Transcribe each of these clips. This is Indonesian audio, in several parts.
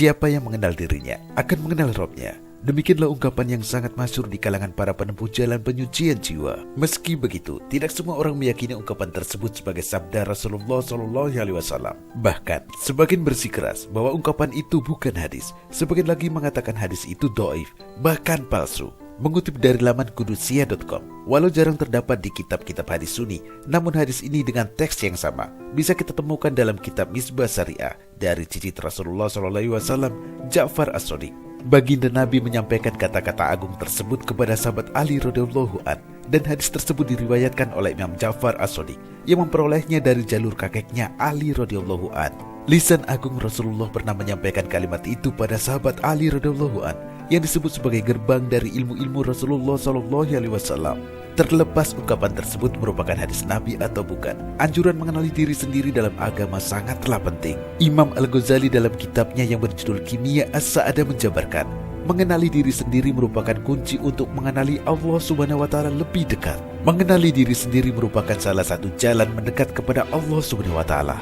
Siapa yang mengenal dirinya akan mengenal Robnya. Demikianlah ungkapan yang sangat masyhur di kalangan para penempuh jalan penyucian jiwa. Meski begitu, tidak semua orang meyakini ungkapan tersebut sebagai sabda Rasulullah SAW. Bahkan, sebagian bersikeras bahwa ungkapan itu bukan hadis. Sebagian lagi mengatakan hadis itu dhaif, bahkan palsu. Mengutip dari laman Qudusiyah.com, walau jarang terdapat di kitab-kitab hadis Sunni, namun hadis ini dengan teks yang sama bisa kita temukan dalam kitab Misbah Syariah dari cicit Rasulullah SAW, Ja'far As-Shadiq. Baginda Nabi menyampaikan kata-kata agung tersebut kepada sahabat Ali radhiyallahu an, dan hadis tersebut diriwayatkan oleh Imam Ja'far As-Shadiq yang memperolehnya dari jalur kakeknya Ali radhiyallahu an. Lisan agung Rasulullah pernah menyampaikan kalimat itu pada sahabat Ali radhiyallahu an, yang disebut sebagai gerbang dari ilmu-ilmu Rasulullah SAW. Terlepas ungkapan tersebut merupakan hadis Nabi atau bukan, anjuran mengenali diri sendiri dalam agama sangatlah penting. Imam Al-Ghazali dalam kitabnya yang berjudul Kimia As-Sa'adah menjabarkan, mengenali diri sendiri merupakan kunci untuk mengenali Allah Subhanahu wa Ta'ala lebih dekat. Mengenali diri sendiri merupakan salah satu jalan mendekat kepada Allah Subhanahu wa Ta'ala.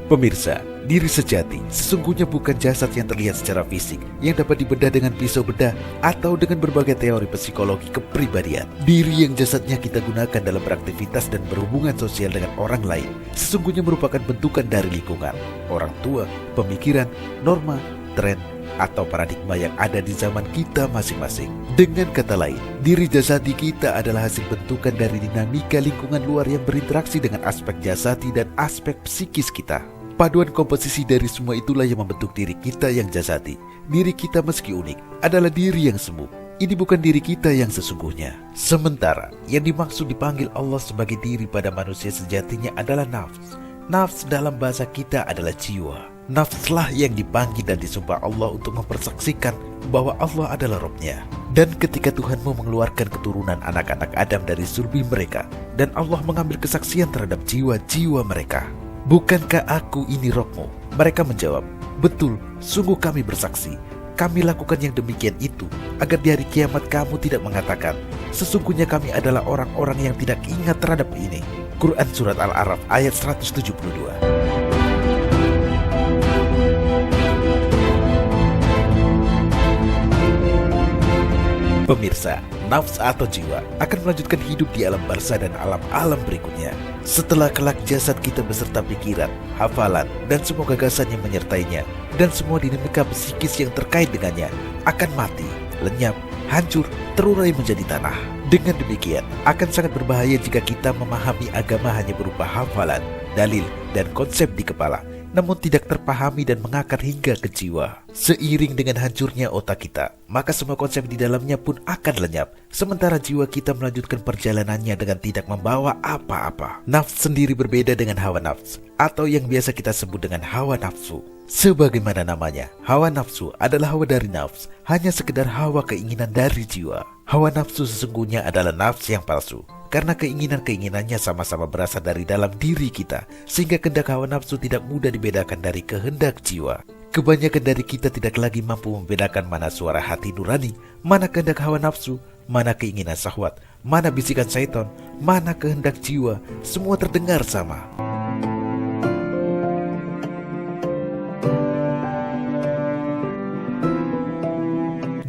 Pemirsa, diri sejati sesungguhnya bukan jasad yang terlihat secara fisik yang dapat dibedah dengan pisau bedah atau dengan berbagai teori psikologi kepribadian. Diri yang jasadnya kita gunakan dalam beraktivitas dan berhubungan sosial dengan orang lain sesungguhnya merupakan bentukan dari lingkungan, orang tua, pemikiran, norma, tren, atau paradigma yang ada di zaman kita masing-masing. Dengan kata lain, diri jasadi kita adalah hasil bentukan dari dinamika lingkungan luar yang berinteraksi dengan aspek jasadi dan aspek psikis kita. Paduan komposisi dari semua itulah yang membentuk diri kita yang jasadi. Diri kita meski unik adalah diri yang semu. Ini bukan diri kita yang sesungguhnya. Sementara yang dimaksud dipanggil Allah sebagai diri pada manusia sejatinya adalah nafs. Nafs dalam bahasa kita adalah jiwa. Nafslah yang dipanggil dan disumpah Allah untuk mempersaksikan bahwa Allah adalah Robnya. Dan ketika Tuhanmu mengeluarkan keturunan anak-anak Adam dari sulbi mereka, dan Allah mengambil kesaksian terhadap jiwa-jiwa mereka, bukankah aku ini Robmu? Mereka menjawab, betul, sungguh kami bersaksi. Kami lakukan yang demikian itu agar di hari kiamat kamu tidak mengatakan, sesungguhnya kami adalah orang-orang yang tidak ingat terhadap ini. Quran Surat Al-A'raf ayat 172. Pemirsa, nafs atau jiwa akan melanjutkan hidup di alam barzah dan alam-alam berikutnya. Setelah kelak jasad kita beserta pikiran, hafalan, dan semua gagasan yang menyertainya, dan semua dinamika psikis yang terkait dengannya akan mati, lenyap, hancur, terurai menjadi tanah. Dengan demikian, akan sangat berbahaya jika kita memahami agama hanya berupa hafalan, dalil, dan konsep di kepala, namun tidak terpahami dan mengakar hingga ke jiwa. Seiring dengan hancurnya otak kita, maka semua konsep di dalamnya pun akan lenyap, sementara jiwa kita melanjutkan perjalanannya dengan tidak membawa apa-apa. Nafs sendiri berbeda dengan hawa nafs, atau yang biasa kita sebut dengan hawa nafsu. Sebagaimana namanya, hawa nafsu adalah hawa dari nafs, hanya sekedar hawa keinginan dari jiwa. Hawa nafsu sesungguhnya adalah nafs yang palsu, karena keinginan-keinginannya sama-sama berasal dari dalam diri kita, sehingga kehendak hawa nafsu tidak mudah dibedakan dari kehendak jiwa. Kebanyakan dari kita tidak lagi mampu membedakan mana suara hati nurani, mana kehendak hawa nafsu, mana keinginan syahwat, mana bisikan syaitan, mana kehendak jiwa, semua terdengar sama.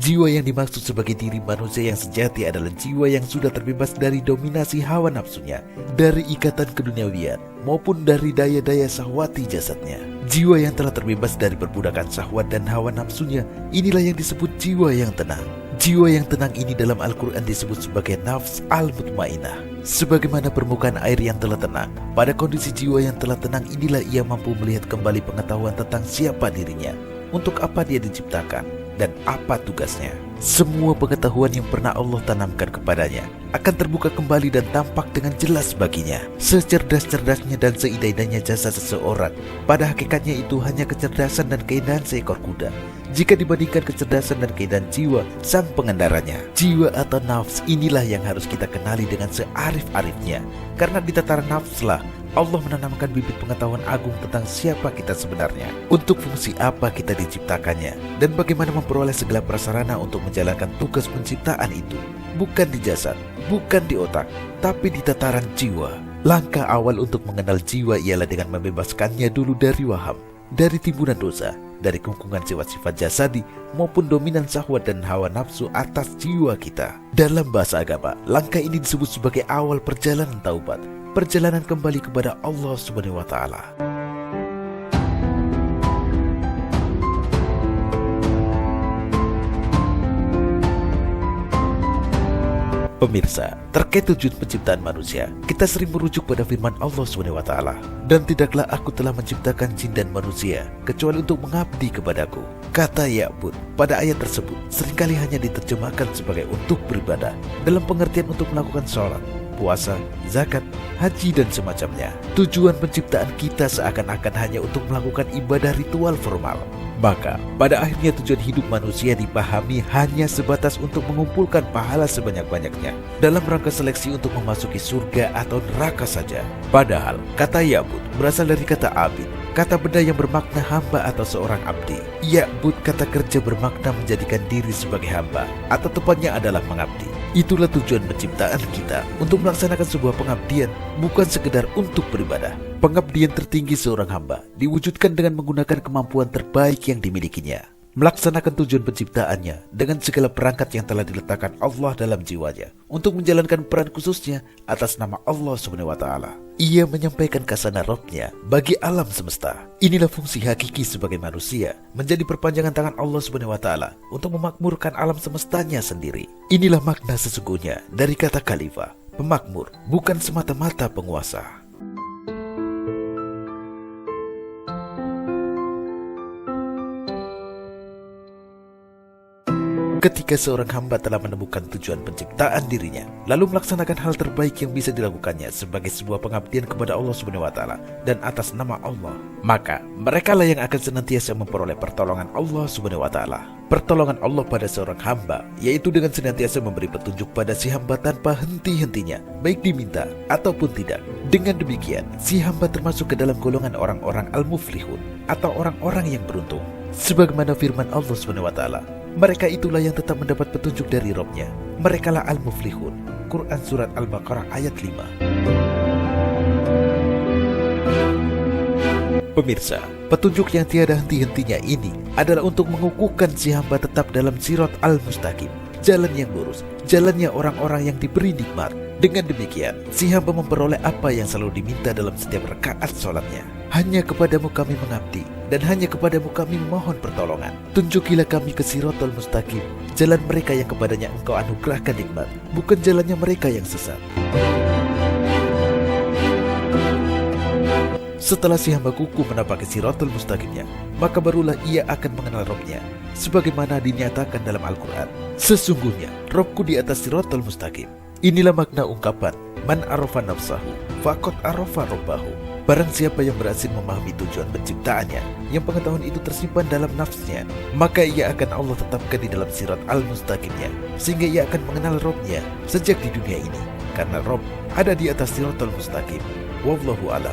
Jiwa yang dimaksud sebagai diri manusia yang sejati adalah jiwa yang sudah terbebas dari dominasi hawa nafsunya, dari ikatan keduniawian, maupun dari daya-daya syahwati jasadnya. Jiwa yang telah terbebas dari perbudakan syahwat dan hawa nafsunya, inilah yang disebut jiwa yang tenang. Jiwa yang tenang ini dalam Al-Quran disebut sebagai nafs al-mutmainah. Sebagaimana permukaan air yang telah tenang, pada kondisi jiwa yang telah tenang inilah ia mampu melihat kembali pengetahuan tentang siapa dirinya, untuk apa dia diciptakan, dan apa tugasnya. Semua pengetahuan yang pernah Allah tanamkan kepadanya akan terbuka kembali dan tampak dengan jelas baginya. Secerdas-cerdasnya dan seindah-indahnya jasa seseorang, pada hakikatnya itu hanya kecerdasan dan keindahan seekor kuda, jika dibandingkan kecerdasan dan keindahan jiwa sang pengendaranya. Jiwa atau nafs inilah yang harus kita kenali dengan searif-arifnya, karena di tataran nafslah Allah menanamkan bibit pengetahuan agung tentang siapa kita sebenarnya, untuk fungsi apa kita diciptakannya, dan bagaimana memperoleh segala prasarana untuk menjalankan tugas penciptaan itu. bukan di jasad, bukan di otak, tapi di tataran jiwa. Langkah awal untuk mengenal jiwa ialah dengan membebaskannya dulu dari waham, dari timbunan dosa, dari kungkungan sifat-sifat jasadi maupun dominan syahwat dan hawa nafsu atas jiwa kita. Dalam bahasa agama, langkah ini disebut sebagai awal perjalanan taubat, perjalanan kembali kepada Allah Subhanahu wa Ta'ala. Pemirsa, terkait tujuan penciptaan manusia, kita sering merujuk pada firman Allah Subhanahu wa Ta'ala. Dan tidaklah aku telah menciptakan jin dan manusia kecuali untuk mengabdi kepadaku. Kata ya'bud pada ayat tersebut seringkali hanya diterjemahkan sebagai untuk beribadah, dalam pengertian untuk melakukan sholat, puasa, zakat, haji dan semacamnya. Tujuan penciptaan kita seakan-akan hanya untuk melakukan ibadah ritual formal. Maka, pada akhirnya tujuan hidup manusia dipahami hanya sebatas untuk mengumpulkan pahala sebanyak-banyaknya dalam rangka seleksi untuk memasuki surga atau neraka saja. Padahal, kata ya'bud berasal dari kata abid, kata benda yang bermakna hamba atau seorang abdi. Ya'bud kata kerja bermakna menjadikan diri sebagai hamba, atau tepatnya adalah mengabdi. Itulah tujuan penciptaan kita, untuk melaksanakan sebuah pengabdian, bukan sekedar untuk beribadah. Pengabdian tertinggi seorang hamba diwujudkan dengan menggunakan kemampuan terbaik yang dimilikinya, melaksanakan tujuan penciptaannya dengan segala perangkat yang telah diletakkan Allah dalam jiwanya, untuk menjalankan peran khususnya atas nama Allah Subhanahu wa Ta'ala. Ia menyampaikan kasana Rabb-Nya bagi alam semesta. Inilah fungsi hakiki sebagai manusia, menjadi perpanjangan tangan Allah Subhanahu wa Ta'ala untuk memakmurkan alam semestanya sendiri. Inilah makna sesungguhnya dari kata khalifah, pemakmur, bukan semata-mata penguasa. Ketika seorang hamba telah menemukan tujuan penciptaan dirinya, lalu melaksanakan hal terbaik yang bisa dilakukannya sebagai sebuah pengabdian kepada Allah Subhanahu wa Ta'ala dan atas nama Allah, maka merekalah yang akan senantiasa memperoleh pertolongan Allah Subhanahu wa Ta'ala. Pertolongan Allah pada seorang hamba yaitu dengan senantiasa memberi petunjuk pada si hamba tanpa henti-hentinya, baik diminta ataupun tidak. Dengan demikian, si hamba termasuk ke dalam golongan orang-orang al-muflihun atau orang-orang yang beruntung. Sebagaimana firman Allah Subhanahu wa Ta'ala, mereka itulah yang tetap mendapat petunjuk dari Rabb-Nya. Merekalah al-muflihun. Quran Surat Al-Baqarah ayat 5. Pemirsa, petunjuk yang tiada henti-hentinya ini adalah untuk mengukuhkan si hamba tetap dalam sirat al-mustaqim, jalan yang lurus, jalannya orang-orang yang diberi nikmat. Dengan demikian, si hamba memperoleh apa yang selalu diminta dalam setiap rakaat sholatnya. Hanya kepadamu kami mengabdi, dan hanya kepadamu kami memohon pertolongan. Tunjukilah kami ke siratal mustaqim, jalan mereka yang kepadanya engkau anugerahkan nikmat, bukan jalannya mereka yang sesat. Setelah si hamba kuku menapaki siratal mustaqimnya, maka barulah ia akan mengenal Rabb-Nya, sebagaimana dinyatakan dalam Al-Quran. Sesungguhnya, Rabbku di atas siratal mustaqim. Inilah makna ungkapan, man arafa nafsahu, faqad arafa rabbahu. Barang siapa yang berhasil memahami tujuan penciptaannya, yang pengetahuan itu tersimpan dalam nafsnya, maka ia akan Allah tetapkan di dalam sirat al-mustaqimnya, sehingga ia akan mengenal Rabb-Nya sejak di dunia ini, karena Rabb ada di atas sirat al-mustaqim. Wallahu a'lam.